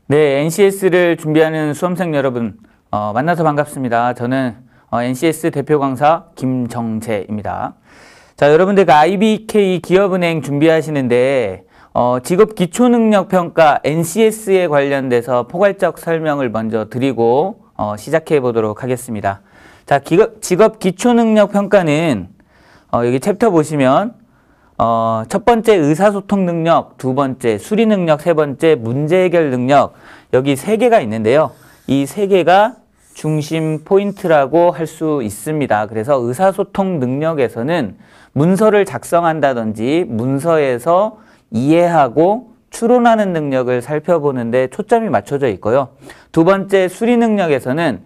네, NCS를 준비하는 수험생 여러분, 만나서 반갑습니다. 저는 NCS 대표 강사 김정재입니다. 자, 여러분들 그 IBK 기업은행 준비하시는데 직업 기초능력평가 NCS에 관련돼서 포괄적 설명을 먼저 드리고 시작해 보도록 하겠습니다. 자, 직업 기초능력평가는 여기 챕터 보시면 첫 번째 의사소통 능력, 두 번째 수리 능력, 세 번째 문제 해결 능력, 여기 세 개가 있는데요. 이 세 개가 중심 포인트라고 할 수 있습니다. 그래서 의사소통 능력에서는 문서를 작성한다든지 문서에서 이해하고 추론하는 능력을 살펴보는데 초점이 맞춰져 있고요. 두 번째 수리 능력에서는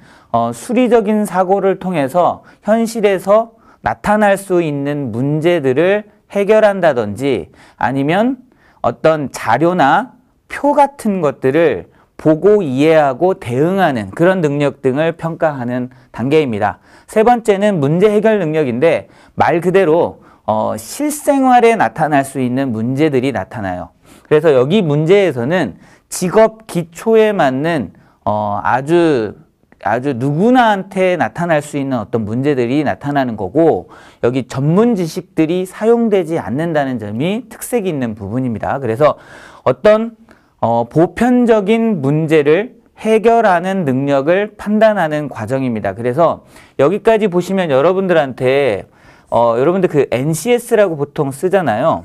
수리적인 사고를 통해서 현실에서 나타날 수 있는 문제들을 해결한다든지 아니면 어떤 자료나 표 같은 것들을 보고 이해하고 대응하는 그런 능력 등을 평가하는 단계입니다. 세 번째는 문제 해결 능력인데 말 그대로 실생활에 나타날 수 있는 문제들이 나타나요. 그래서 여기 문제에서는 직업 기초에 맞는 아주 누구나한테 나타날 수 있는 어떤 문제들이 나타나는 거고, 여기 전문 지식들이 사용되지 않는다는 점이 특색이 있는 부분입니다. 그래서 어떤 보편적인 문제를 해결하는 능력을 판단하는 과정입니다. 그래서 여기까지 보시면 여러분들한테 여러분들 그 NCS라고 보통 쓰잖아요.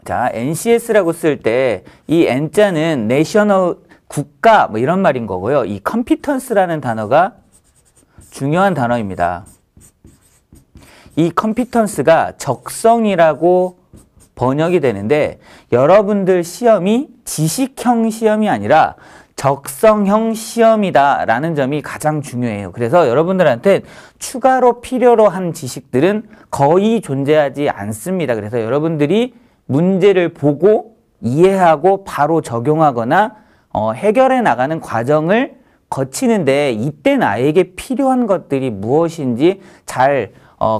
자, NCS라고 쓸 때 이 N자는 내셔널 국가 뭐 이런 말인 거고요. 이 컴피턴스라는 단어가 중요한 단어입니다. 이 컴피턴스가 적성이라고 번역이 되는데 여러분들 시험이 지식형 시험이 아니라 적성형 시험이다 라는 점이 가장 중요해요. 그래서 여러분들한테 추가로 필요로 한 지식들은 거의 존재하지 않습니다. 그래서 여러분들이 문제를 보고 이해하고 바로 적용하거나 해결해 나가는 과정을 거치는데 이때 나에게 필요한 것들이 무엇인지 잘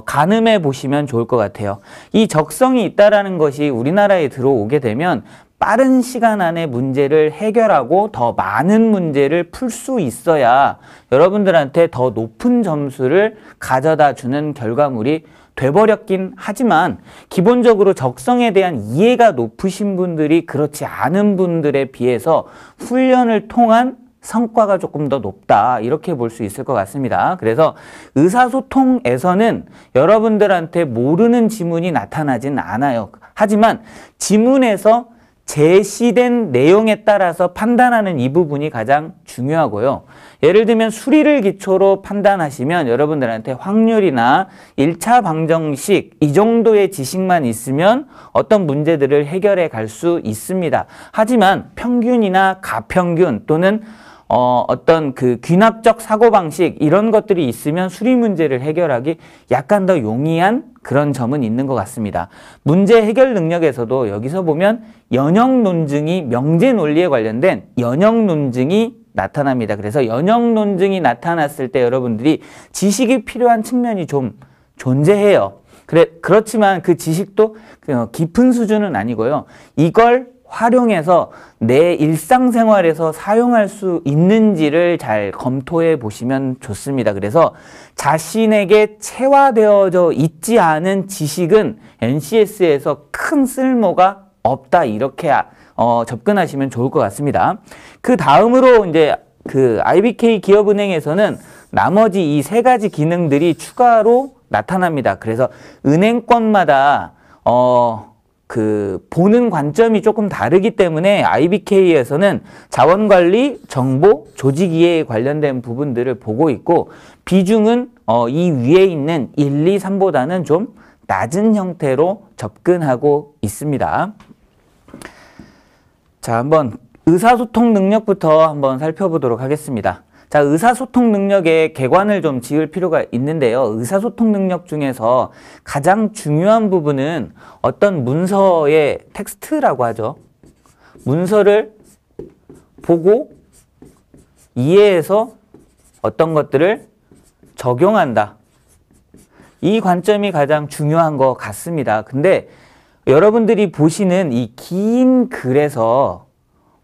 가늠해 보시면 좋을 것 같아요. 이 적성이 있다라는 것이 우리나라에 들어오게 되면 빠른 시간 안에 문제를 해결하고 더 많은 문제를 풀 수 있어야 여러분들한테 더 높은 점수를 가져다 주는 결과물이 돼버렸긴 하지만 기본적으로 적성에 대한 이해가 높으신 분들이 그렇지 않은 분들에 비해서 훈련을 통한 성과가 조금 더 높다 이렇게 볼 수 있을 것 같습니다. 그래서 의사소통에서는 여러분들한테 모르는 지문이 나타나진 않아요. 하지만 지문에서 제시된 내용에 따라서 판단하는 이 부분이 가장 중요하고요. 예를 들면 수리를 기초로 판단하시면 여러분들한테 확률이나 1차 방정식 이 정도의 지식만 있으면 어떤 문제들을 해결해 갈 수 있습니다. 하지만 평균이나 가평균 또는 어떤 그 귀납적 사고방식 이런 것들이 있으면 수리 문제를 해결하기 약간 더 용이한 그런 점은 있는 것 같습니다. 문제 해결 능력에서도 여기서 보면 연역 논증이 명제 논리에 관련된 연역 논증이 나타납니다. 그래서 연역 논증이 나타났을 때 여러분들이 지식이 필요한 측면이 좀 존재해요. 그렇지만 그 지식도 깊은 수준은 아니고요. 이걸 활용해서 내 일상생활에서 사용할 수 있는지를 잘 검토해 보시면 좋습니다. 그래서 자신에게 체화되어져 있지 않은 지식은 NCS에서 큰 쓸모가 없다 이렇게 접근하시면 좋을 것 같습니다. 그 다음으로 이제 그 IBK 기업은행에서는 나머지 이 세 가지 기능들이 추가로 나타납니다. 그래서 은행권마다 그 보는 관점이 조금 다르기 때문에 IBK에서는 자원관리, 정보, 조직이해에 관련된 부분들을 보고 있고 비중은 이 위에 있는 1, 2, 3보다는 좀 낮은 형태로 접근하고 있습니다. 자, 한번 의사소통 능력부터 한번 살펴보도록 하겠습니다. 자, 의사소통 능력에 객관을 좀 지을 필요가 있는데요. 의사소통 능력 중에서 가장 중요한 부분은 어떤 문서의 텍스트라고 하죠. 문서를 보고 이해해서 어떤 것들을 적용한다. 이 관점이 가장 중요한 것 같습니다. 근데 여러분들이 보시는 이 긴 글에서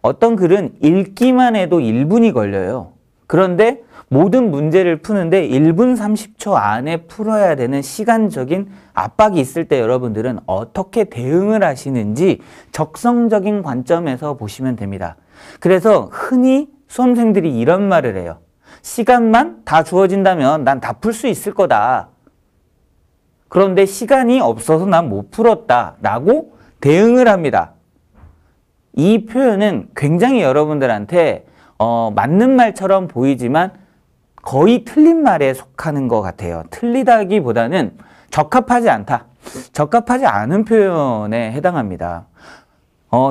어떤 글은 읽기만 해도 1분이 걸려요. 그런데 모든 문제를 푸는데 1분 30초 안에 풀어야 되는 시간적인 압박이 있을 때 여러분들은 어떻게 대응을 하시는지 적성적인 관점에서 보시면 됩니다. 그래서 흔히 수험생들이 이런 말을 해요. 시간만 다 주어진다면 난 다 풀 수 있을 거다. 그런데 시간이 없어서 난 못 풀었다 라고 대응을 합니다. 이 표현은 굉장히 여러분들한테 맞는 말처럼 보이지만 거의 틀린 말에 속하는 것 같아요. 틀리다기보다는 적합하지 않다. 적합하지 않은 표현에 해당합니다.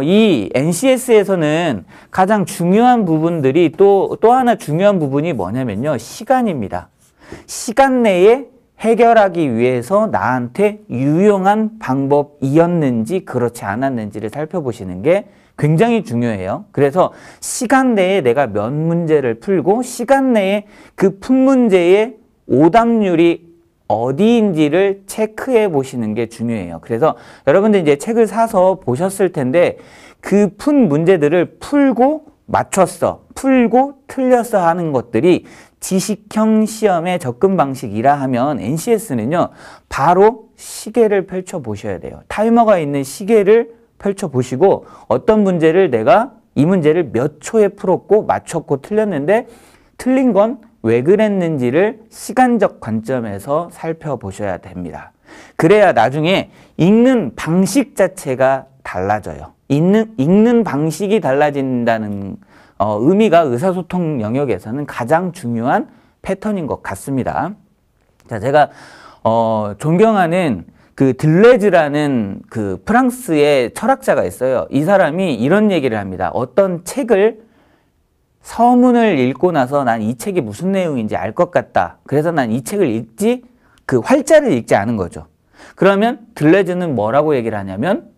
이 NCS에서는 가장 중요한 부분들이 또 하나 중요한 부분이 뭐냐면요. 시간입니다. 시간 내에 해결하기 위해서 나한테 유용한 방법이었는지 그렇지 않았는지를 살펴보시는 게 굉장히 중요해요. 그래서 시간 내에 내가 몇 문제를 풀고 시간 내에 그 푼 문제의 오답률이 어디인지를 체크해 보시는 게 중요해요. 그래서 여러분들 이제 책을 사서 보셨을 텐데 그 푼 문제들을 풀고 맞췄어, 풀고 틀렸어 하는 것들이 지식형 시험의 접근 방식이라 하면 NCS는요, 바로 시계를 펼쳐 보셔야 돼요. 타이머가 있는 시계를 펼쳐 보시고 어떤 문제를 내가 이 문제를 몇 초에 풀었고 맞췄고 틀렸는데 틀린 건 왜 그랬는지를 시간적 관점에서 살펴보셔야 됩니다. 그래야 나중에 읽는 방식 자체가 달라져요. 읽는 방식이 달라진다는 의미가 의사소통 영역에서는 가장 중요한 패턴인 것 같습니다. 자, 제가 존경하는 그 들레즈라는 그 프랑스의 철학자가 있어요. 이 사람이 이런 얘기를 합니다. 어떤 책을 서문을 읽고 나서 난 이 책이 무슨 내용인지 알 것 같다. 그래서 난 이 책을 읽지, 그 활자를 읽지 않은 거죠. 그러면 들레즈는 뭐라고 얘기를 하냐면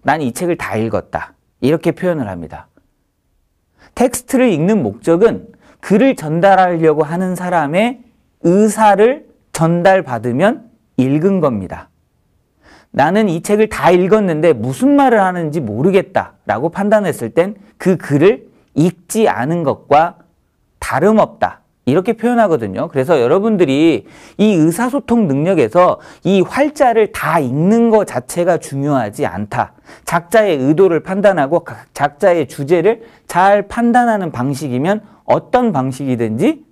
난 이 책을 다 읽었다. 이렇게 표현을 합니다. 텍스트를 읽는 목적은 글을 전달하려고 하는 사람의 의사를 전달받으면 읽은 겁니다. 나는 이 책을 다 읽었는데 무슨 말을 하는지 모르겠다 라고 판단했을 땐 그 글을 읽지 않은 것과 다름없다. 이렇게 표현하거든요. 그래서 여러분들이 이 의사소통 능력에서 이 활자를 다 읽는 것 자체가 중요하지 않다. 작자의 의도를 판단하고 작자의 주제를 잘 판단하는 방식이면 어떤 방식이든지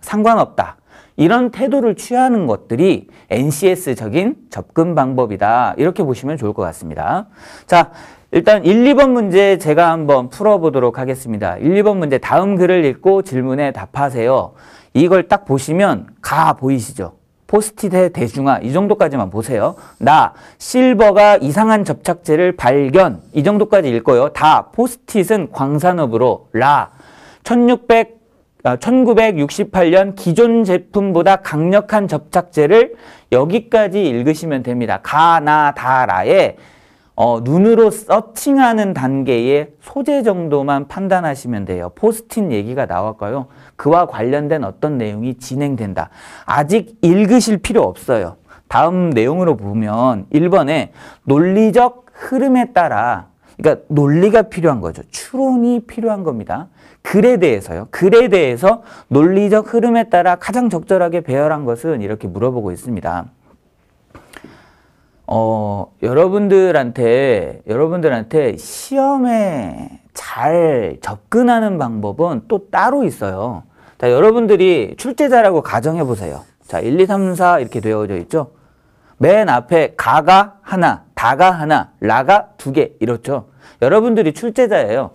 상관없다. 이런 태도를 취하는 것들이 NCS적인 접근 방법이다. 이렇게 보시면 좋을 것 같습니다. 자, 일단 1, 2번 문제 제가 한번 풀어보도록 하겠습니다. 1, 2번 문제 다음 글을 읽고 질문에 답하세요. 이걸 딱 보시면 가 보이시죠? 포스트잇의 대중화 이 정도까지만 보세요. 나 실버가 이상한 접착제를 발견 이 정도까지 읽고요. 다 포스트잇은 광산업으로 라 1968년 기존 제품보다 강력한 접착제를 여기까지 읽으시면 됩니다. 가, 나, 다, 라에 눈으로 서칭하는 단계의 소재 정도만 판단하시면 돼요. 포스트잇 얘기가 나왔고요. 그와 관련된 어떤 내용이 진행된다. 아직 읽으실 필요 없어요. 다음 내용으로 보면 1번에 논리적 흐름에 따라 그러니까 논리가 필요한 거죠. 추론이 필요한 겁니다. 글에 대해서요. 글에 대해서 논리적 흐름에 따라 가장 적절하게 배열한 것은 이렇게 물어보고 있습니다. 여러분들한테 시험에 잘 접근하는 방법은 또 따로 있어요. 자, 여러분들이 출제자라고 가정해 보세요. 자, 1, 2, 3, 4 이렇게 되어져 있죠. 맨 앞에 가가 하나, 다가 하나, 라가 두 개 이렇죠. 여러분들이 출제자예요.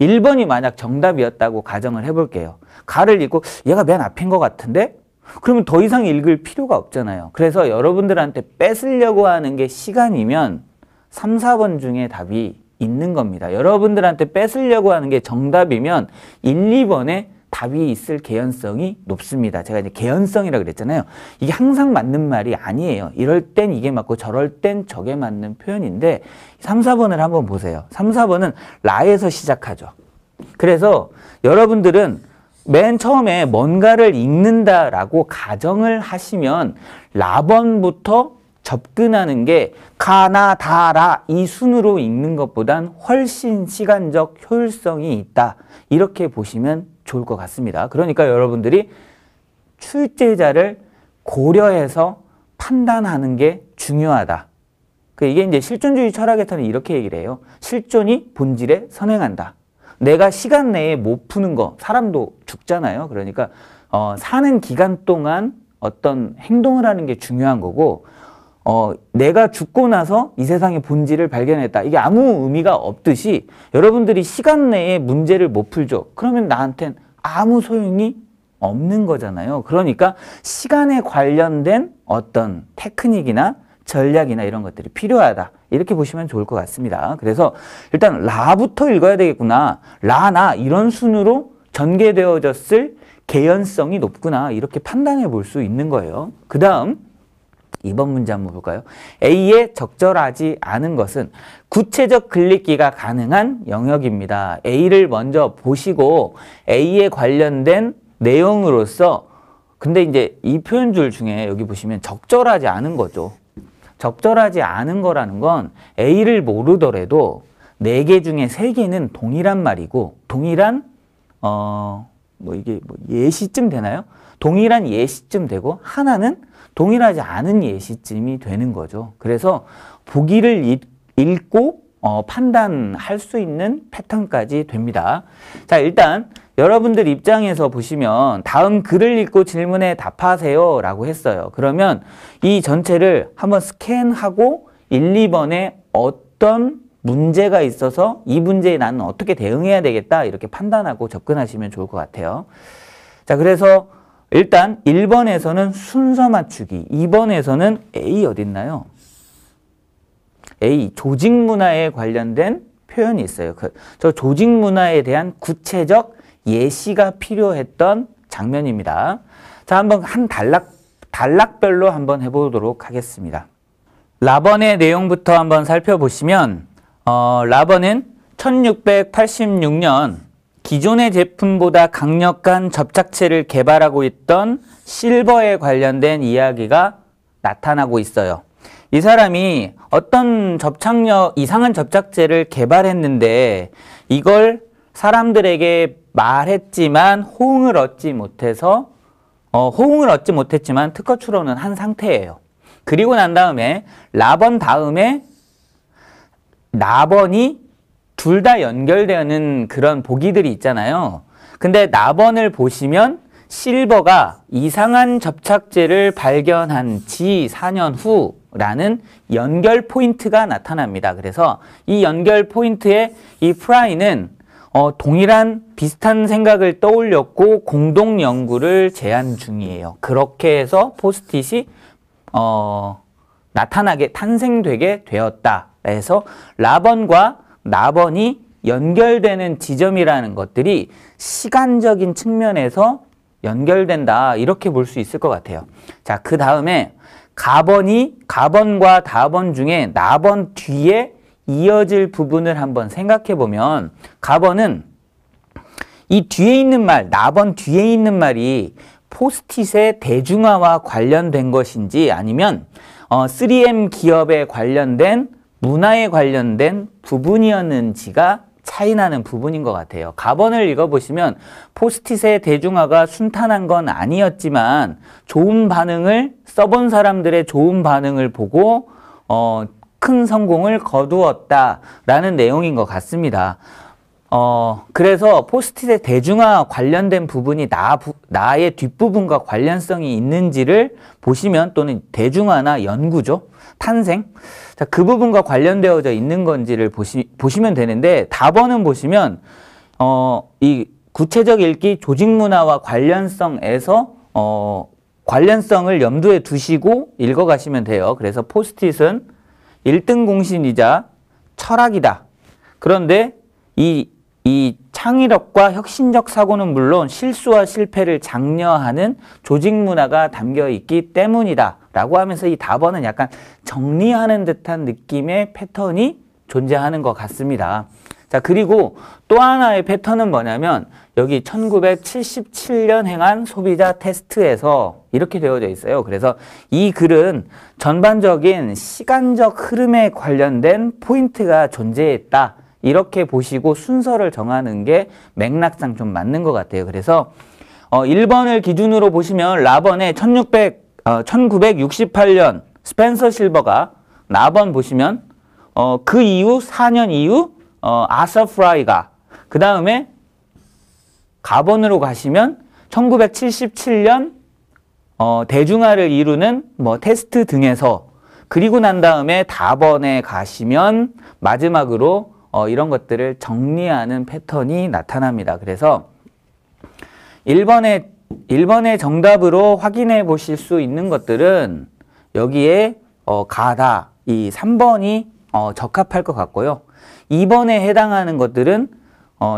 1번이 만약 정답이었다고 가정을 해볼게요. 가를 읽고 얘가 맨 앞인 것 같은데? 그러면 더 이상 읽을 필요가 없잖아요. 그래서 여러분들한테 뺏으려고 하는 게 시간이면 3, 4번 중에 답이 있는 겁니다. 여러분들한테 뺏으려고 하는 게 정답이면 1, 2번에 답이 있을 개연성이 높습니다. 제가 이제 개연성이라고 그랬잖아요. 이게 항상 맞는 말이 아니에요. 이럴 땐 이게 맞고 저럴 땐 저게 맞는 표현인데 3, 4번을 한번 보세요. 3, 4번은 라에서 시작하죠. 그래서 여러분들은 맨 처음에 뭔가를 읽는다라고 가정을 하시면 라번부터 접근하는 게 가나 다라 이 순으로 읽는 것보단 훨씬 시간적 효율성이 있다. 이렇게 보시면 좋을 것 같습니다. 그러니까 여러분들이 출제자를 고려해서 판단하는 게 중요하다. 이게 이제 실존주의 철학에서는 이렇게 얘기를 해요. 실존이 본질에 선행한다. 내가 시간 내에 못 푸는 거, 사람도 죽잖아요. 그러니까 사는 기간 동안 어떤 행동을 하는 게 중요한 거고, 내가 죽고 나서 이 세상의 본질을 발견했다. 이게 아무 의미가 없듯이 여러분들이 시간 내에 문제를 못 풀죠. 그러면 나한텐 아무 소용이 없는 거잖아요. 그러니까 시간에 관련된 어떤 테크닉이나 전략이나 이런 것들이 필요하다. 이렇게 보시면 좋을 것 같습니다. 그래서 일단 라부터 읽어야 되겠구나. 라나 이런 순으로 전개되어졌을 개연성이 높구나. 이렇게 판단해 볼 수 있는 거예요. 그 다음 2번 문제 한번 볼까요? A에 적절하지 않은 것은 구체적 글읽기가 가능한 영역입니다. A를 먼저 보시고 A에 관련된 내용으로서 근데 이제 이 표현줄 중에 여기 보시면 적절하지 않은 거죠. 적절하지 않은 거라는 건 A를 모르더라도 4개 중에 3개는 동일한 말이고 동일한 이게 예시쯤 되나요? 동일한 예시쯤 되고 하나는 동일하지 않은 예시쯤이 되는 거죠. 그래서 보기를 읽고 판단할 수 있는 패턴까지 됩니다. 자, 일단 여러분들 입장에서 보시면 다음 글을 읽고 질문에 답하세요 라고 했어요. 그러면 이 전체를 한번 스캔하고 1, 2번에 어떤 문제가 있어서 이 문제에 나는 어떻게 대응해야 되겠다 이렇게 판단하고 접근하시면 좋을 것 같아요. 자, 그래서 일단 1번에서는 순서 맞추기, 2번에서는 A 어딨나요? A, 조직 문화에 관련된 표현이 있어요. 저 조직 문화에 대한 구체적 예시가 필요했던 장면입니다. 자, 한번 한 단락별로 한번 해보도록 하겠습니다. 라번의 내용부터 한번 살펴보시면 라번은 1686년 기존의 제품보다 강력한 접착체를 개발하고 있던 실버에 관련된 이야기가 나타나고 있어요. 이 사람이 어떤 이상한 접착제를 개발했는데 이걸 사람들에게 말했지만 호응을 얻지 못했지만 특허 출원은 한 상태예요. 그리고 난 다음에 라번 다음에 나번이 둘 다 연결되는 그런 보기들이 있잖아요. 근데 나번을 보시면 실버가 이상한 접착제를 발견한 지 4년 후라는 연결 포인트가 나타납니다. 그래서 이 연결 포인트에 이 프라이는 동일한 비슷한 생각을 떠올렸고 공동 연구를 제안 중이에요. 그렇게 해서 포스트잇이 탄생되게 되었다. 그래서 라번과 나번이 연결되는 지점이라는 것들이 시간적인 측면에서 연결된다. 이렇게 볼 수 있을 것 같아요. 자, 그 다음에 가번과 다번 중에 나번 뒤에 이어질 부분을 한번 생각해 보면 가번은 이 뒤에 있는 말, 나번 뒤에 있는 말이 포스트잇의 대중화와 관련된 것인지 아니면 3M 기업에 관련된 문화에 관련된 부분이었는지가 차이나는 부분인 것 같아요. 가번을 읽어보시면 포스트잇의 대중화가 순탄한 건 아니었지만 써본 사람들의 좋은 반응을 보고 큰 성공을 거두었다라는 내용인 것 같습니다. 그래서 포스트잇의 대중화 관련된 부분이 나의 뒷부분과 관련성이 있는지를 보시면 또는 대중화나 연구죠. 탄생. 자, 그 부분과 관련되어져 있는 건지를 보시면 되는데 답번은 보시면 이 구체적 읽기 조직 문화와 관련성에서 관련성을 염두에 두시고 읽어가시면 돼요. 그래서 포스트잇은 1등 공신이자 철학이다. 그런데 이 창의력과 혁신적 사고는 물론 실수와 실패를 장려하는 조직 문화가 담겨 있기 때문이다. 라고 하면서 이 답어는 약간 정리하는 듯한 느낌의 패턴이 존재하는 것 같습니다. 자, 그리고 또 하나의 패턴은 뭐냐면 여기 1977년 행한 소비자 테스트에서 이렇게 되어져 있어요. 그래서 이 글은 전반적인 시간적 흐름에 관련된 포인트가 존재했다. 이렇게 보시고 순서를 정하는 게 맥락상 좀 맞는 것 같아요. 그래서 1번을 기준으로 보시면 라번에 1968년 스펜서 실버가, 나번 보시면 그 이후 4년 이후 아서 프라이가, 그 다음에 가번으로 가시면 1977년 대중화를 이루는 뭐 테스트 등에서, 그리고 난 다음에 다번에 가시면 마지막으로 이런 것들을 정리하는 패턴이 나타납니다. 그래서 1번의 정답으로 확인해 보실 수 있는 것들은 여기에 가다, 이 3번이 적합할 것 같고요. 2번에 해당하는 것들은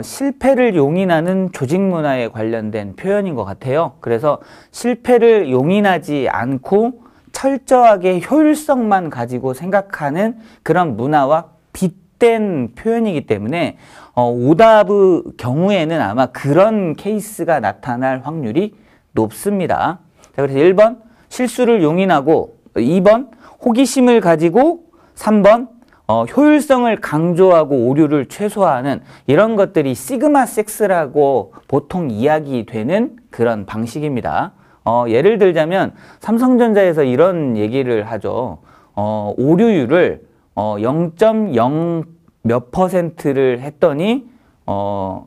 실패를 용인하는 조직 문화에 관련된 표현인 것 같아요. 그래서 실패를 용인하지 않고 철저하게 효율성만 가지고 생각하는 그런 문화와 빗댄 표현이기 때문에 오답의 경우에는 아마 그런 케이스가 나타날 확률이 높습니다. 자, 그래서 1번 실수를 용인하고, 2번 호기심을 가지고, 3번 효율성을 강조하고 오류를 최소화하는, 이런 것들이 시그마 6라고 보통 이야기되는 그런 방식입니다. 예를 들자면 삼성전자에서 이런 얘기를 하죠. 오류율을 0.0 몇 %를 했더니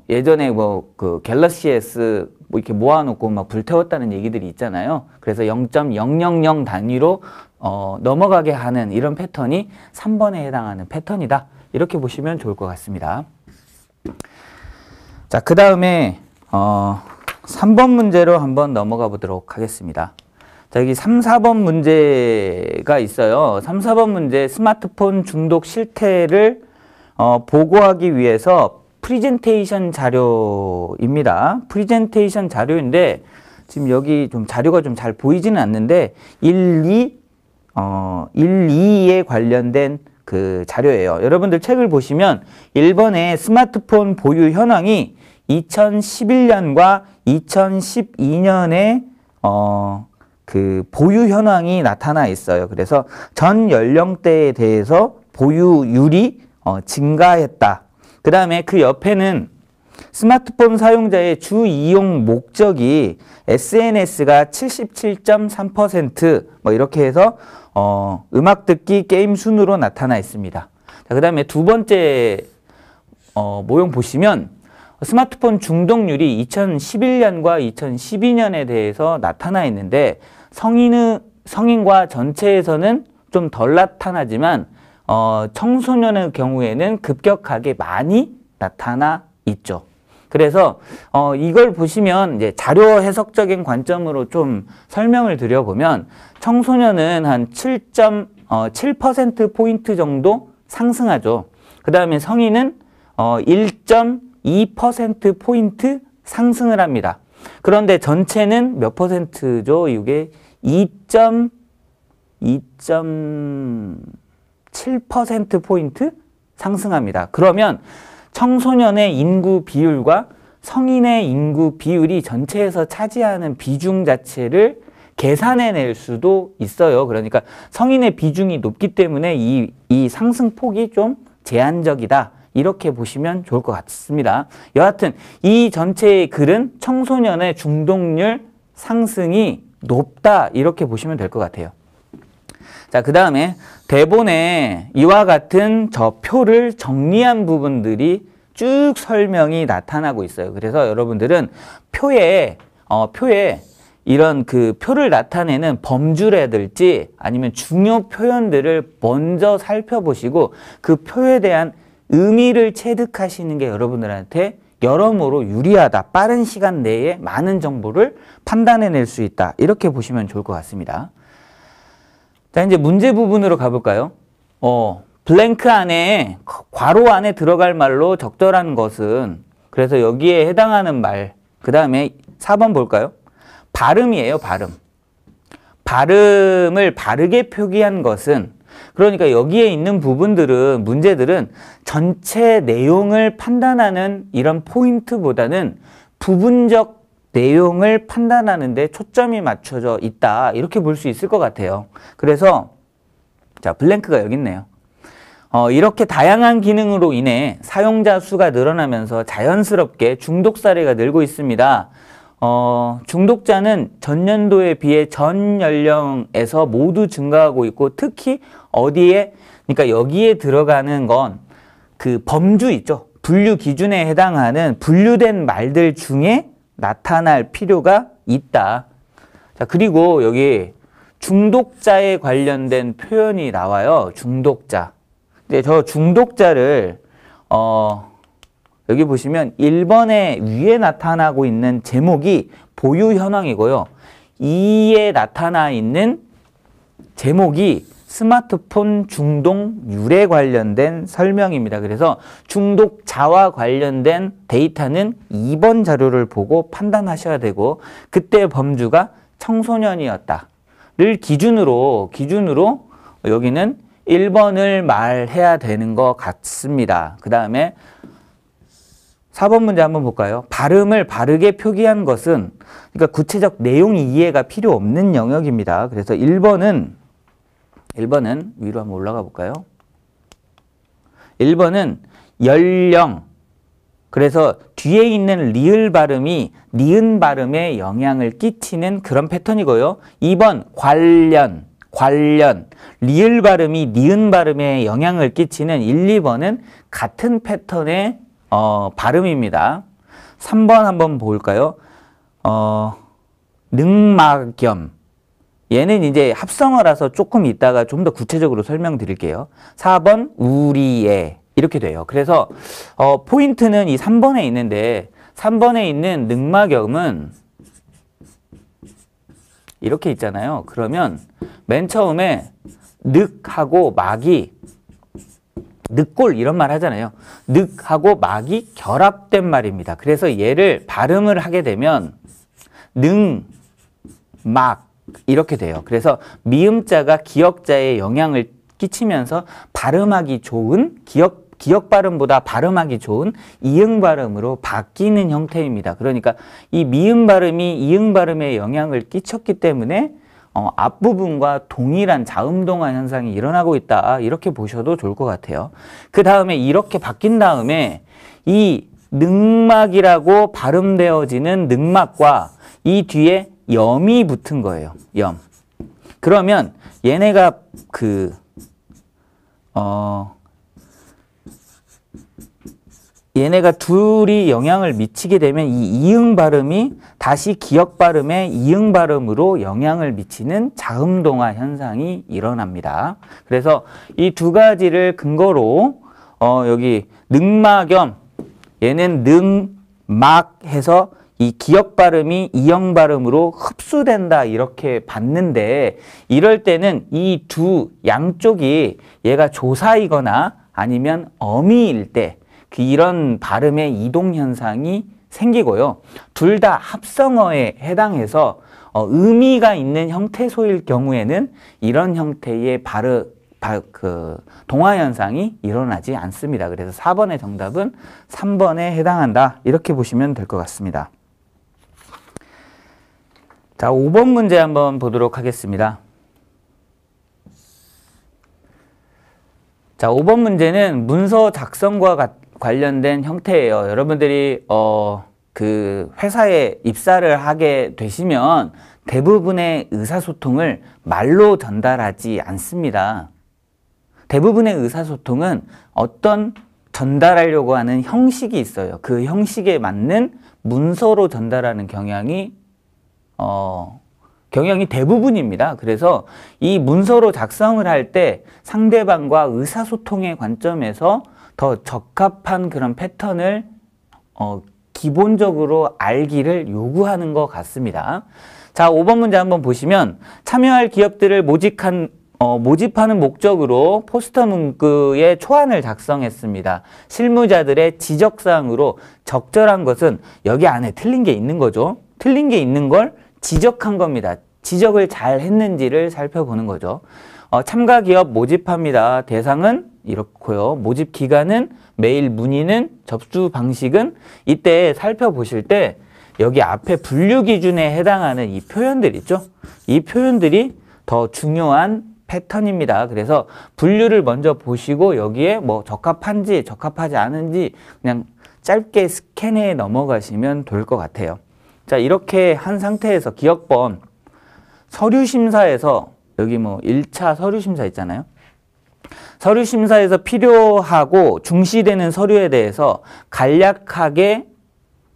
예전에 뭐 그 갤럭시 S 뭐 이렇게 모아놓고 막 불태웠다는 얘기들이 있잖아요. 그래서 0.000 단위로 넘어가게 하는 이런 패턴이 3번에 해당하는 패턴이다. 이렇게 보시면 좋을 것 같습니다. 자, 그 다음에 3번 문제로 한번 넘어가 보도록 하겠습니다. 자, 여기 3, 4번 문제가 있어요. 3, 4번 문제 스마트폰 중독 실태를 보고하기 위해서 프리젠테이션 자료입니다. 프리젠테이션 자료인데 지금 여기 좀 자료가 좀 잘 보이지는 않는데 1, 2에 관련된 그 자료예요. 여러분들 책을 보시면 1번에 스마트폰 보유 현황이 2011년과 2012년에 그 보유 현황이 나타나 있어요. 그래서 전 연령대에 대해서 보유율이 증가했다. 그 다음에 그 옆에는 스마트폰 사용자의 주 이용 목적이 SNS가 77.3% 뭐 이렇게 해서 음악 듣기, 게임 순으로 나타나 있습니다. 자, 그 다음에 두 번째 모형 보시면 스마트폰 중독률이 2011년과 2012년에 대해서 나타나 있는데 성인과 전체에서는 좀 덜 나타나지만 청소년의 경우에는 급격하게 많이 나타나 있죠. 그래서 이걸 보시면 이제 자료 해석적인 관점으로 좀 설명을 드려보면 청소년은 한 7.7% 정도 상승하죠. 그 다음에 성인은 1.2% 상승을 합니다. 그런데 전체는 몇 %죠? 이게 2.7% 상승합니다. 그러면 청소년의 인구 비율과 성인의 인구 비율이 전체에서 차지하는 비중 자체를 계산해낼 수도 있어요. 그러니까 성인의 비중이 높기 때문에 이 상승폭이 좀 제한적이다. 이렇게 보시면 좋을 것 같습니다. 여하튼 이 전체의 글은 청소년의 중독률 상승이 높다. 이렇게 보시면 될 것 같아요. 자, 그 다음에 대본에 이와 같은 저 표를 정리한 부분들이 쭉 설명이 나타나고 있어요. 그래서 여러분들은 표에 이런 그 표를 나타내는 범주라든지 아니면 중요 표현들을 먼저 살펴보시고 그 표에 대한 의미를 체득하시는 게 여러분들한테 여러모로 유리하다. 빠른 시간 내에 많은 정보를 판단해낼 수 있다. 이렇게 보시면 좋을 것 같습니다. 자, 이제 문제 부분으로 가볼까요? 블랭크 안에, 괄호 안에 들어갈 말로 적절한 것은, 그래서 여기에 해당하는 말, 그 다음에 4번 볼까요? 발음이에요, 발음. 발음을 바르게 표기한 것은, 그러니까 여기에 있는 부분들은, 문제들은 전체 내용을 판단하는 이런 포인트보다는 부분적 내용을 판단하는 데 초점이 맞춰져 있다. 이렇게 볼 수 있을 것 같아요. 그래서 자, 블랭크가 여기 있네요. 이렇게 다양한 기능으로 인해 사용자 수가 늘어나면서 자연스럽게 중독 사례가 늘고 있습니다. 중독자는 전년도에 비해 전 연령에서 모두 증가하고 있고, 특히 어디에, 그러니까 여기에 들어가는 건 그 범주 있죠. 분류 기준에 해당하는 분류된 말들 중에 나타날 필요가 있다. 자, 그리고 여기 중독자에 관련된 표현이 나와요. 중독자. 근데 저 중독자를 여기 보시면 1번에 위에 나타나고 있는 제목이 보유 현황이고요. 2에 나타나 있는 제목이 스마트폰 중독률에 관련된 설명입니다. 그래서 중독자와 관련된 데이터는 2번 자료를 보고 판단하셔야 되고, 그때 범주가 청소년이었다를 기준으로 여기는 1번을 말해야 되는 것 같습니다. 그 다음에 4번 문제 한번 볼까요? 발음을 바르게 표기한 것은, 그러니까 구체적 내용 이해가 필요 없는 영역입니다. 그래서 1번은 위로 한번 올라가 볼까요? 1번은 연령, 그래서 뒤에 있는 리을 발음이 니은 발음에 영향을 끼치는 그런 패턴이고요. 2번 관련, 리을 발음이 니은 발음에 영향을 끼치는 1, 2번은 같은 패턴의 발음입니다. 3번 한번 볼까요? 능막염. 얘는 이제 합성어라서 조금 이따가 좀 더 구체적으로 설명드릴게요. 4번 우리의 이렇게 돼요. 그래서 포인트는 이 3번에 있는데, 3번에 있는 능막염은 이렇게 있잖아요. 그러면 맨 처음에 늑하고 막이, 늑골 이런 말 하잖아요. 늑하고 막이 결합된 말입니다. 그래서 얘를 발음을 하게 되면 능, 막 이렇게 돼요. 그래서 미음자가 기역자에 영향을 끼치면서 발음하기 좋은, 기역 발음보다 발음하기 좋은 이응 발음으로 바뀌는 형태입니다. 그러니까 이 미음 발음이 이응 발음에 영향을 끼쳤기 때문에 앞부분과 동일한 자음동화 현상이 일어나고 있다. 이렇게 보셔도 좋을 것 같아요. 그 다음에 이렇게 바뀐 다음에 이 능막이라고 발음되어지는 능막과 이 뒤에 염이 붙은 거예요. 염. 그러면 얘네가 얘네가 둘이 영향을 미치게 되면 이 이응 발음이 다시 기역 발음의 이응 발음으로 영향을 미치는 자음동화 현상이 일어납니다. 그래서 이 두 가지를 근거로 여기 능막염, 얘는 능막 해서 이 기역 발음이 이형 발음으로 흡수된다 이렇게 봤는데, 이럴 때는 이 두 양쪽이 얘가 조사이거나 아니면 어미일 때 이런 발음의 이동 현상이 생기고요. 둘 다 합성어에 해당해서 의미가 있는 형태소일 경우에는 이런 형태의 동화 현상이 일어나지 않습니다. 그래서 4번의 정답은 3번에 해당한다. 이렇게 보시면 될 것 같습니다. 자, 5번 문제 한번 보도록 하겠습니다. 자, 5번 문제는 문서 작성과 관련된 형태예요. 여러분들이 그 회사에 입사를 하게 되시면 대부분의 의사소통을 말로 전달하지 않습니다. 대부분의 의사소통은 어떤 전달하려고 하는 형식이 있어요. 그 형식에 맞는 문서로 전달하는 경향이 대부분입니다. 그래서 이 문서로 작성을 할 때 상대방과 의사소통의 관점에서 더 적합한 그런 패턴을 기본적으로 알기를 요구하는 것 같습니다. 자, 5번 문제 한번 보시면 참여할 기업들을 모집하는 목적으로 포스터 문구의 초안을 작성했습니다. 실무자들의 지적사항으로 적절한 것은 여기 안에 틀린 게 있는 거죠. 틀린 게 있는 걸 지적한 겁니다. 지적을 잘 했는지를 살펴보는 거죠. 참가 기업 모집합니다. 대상은 이렇고요. 모집 기간은 메일, 문의는, 접수 방식은 이때 살펴보실 때 여기 앞에 분류 기준에 해당하는 이 표현들 있죠? 이 표현들이 더 중요한 패턴입니다. 그래서 분류를 먼저 보시고 여기에 뭐 적합한지 적합하지 않은지 그냥 짧게 스캔해 넘어가시면 될 것 같아요. 자, 이렇게 한 상태에서 기억번 서류심사에서 여기 뭐 1차 서류심사 있잖아요. 서류심사에서 필요하고 중시되는 서류에 대해서 간략하게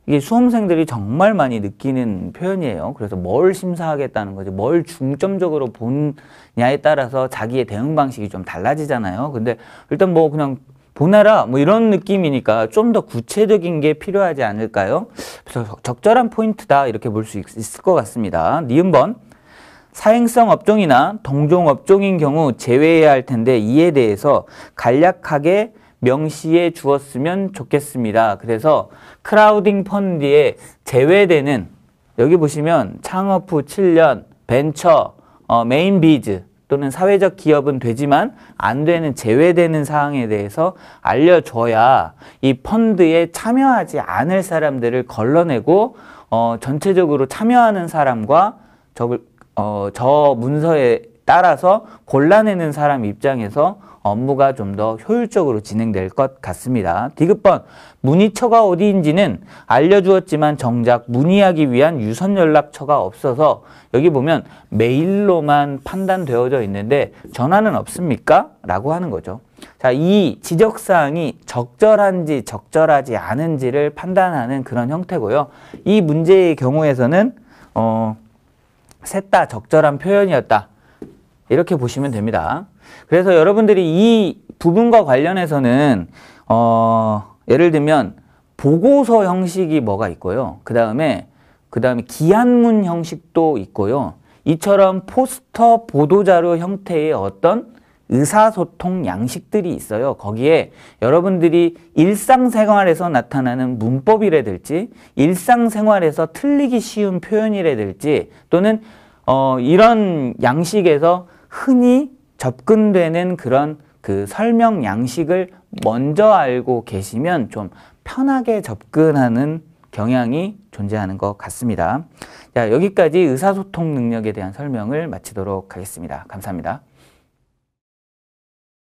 이게 수험생들이 정말 많이 느끼는 표현이에요. 그래서 뭘 심사하겠다는 거죠. 뭘 중점적으로 보냐에 따라서 자기의 대응 방식이 좀 달라지잖아요. 근데 일단 뭐 그냥 보내라 뭐 이런 느낌이니까 좀 더 구체적인 게 필요하지 않을까요? 그래서 적절한 포인트다 이렇게 볼 수 있을 것 같습니다. 니은번 사행성 업종이나 동종 업종인 경우 제외해야 할 텐데 이에 대해서 간략하게 명시해 주었으면 좋겠습니다. 그래서 크라우딩 펀드에 제외되는 여기 보시면 창업 후 7년, 벤처, 메인 비즈 또는 사회적 기업은 되지만 안 되는 제외되는 사항에 대해서 알려줘야 이 펀드에 참여하지 않을 사람들을 걸러내고 전체적으로 참여하는 사람과 저 문서에 따라서 골라내는 사람 입장에서 업무가 좀 더 효율적으로 진행될 것 같습니다. 디귿번 문의처가 어디인지는 알려주었지만 정작 문의하기 위한 유선 연락처가 없어서 여기 보면 메일로만 판단되어져 있는데 전화는 없습니까? 라고 하는 거죠. 자, 이 지적사항이 적절한지 적절하지 않은지를 판단하는 그런 형태고요. 이 문제의 경우에서는 셋 다 적절한 표현이었다. 이렇게 보시면 됩니다. 그래서 여러분들이 이 부분과 관련해서는 예를 들면 보고서 형식이 뭐가 있고요. 그 다음에 기한문 형식도 있고요. 이처럼 포스터 보도자료 형태의 어떤 의사소통 양식들이 있어요. 거기에 여러분들이 일상생활에서 나타나는 문법이라든지 일상생활에서 틀리기 쉬운 표현이라든지 또는 이런 양식에서 흔히 접근되는 그런 그 설명 양식을 먼저 알고 계시면 좀 편하게 접근하는 경향이 존재하는 것 같습니다. 자, 여기까지 의사소통 능력에 대한 설명을 마치도록 하겠습니다. 감사합니다.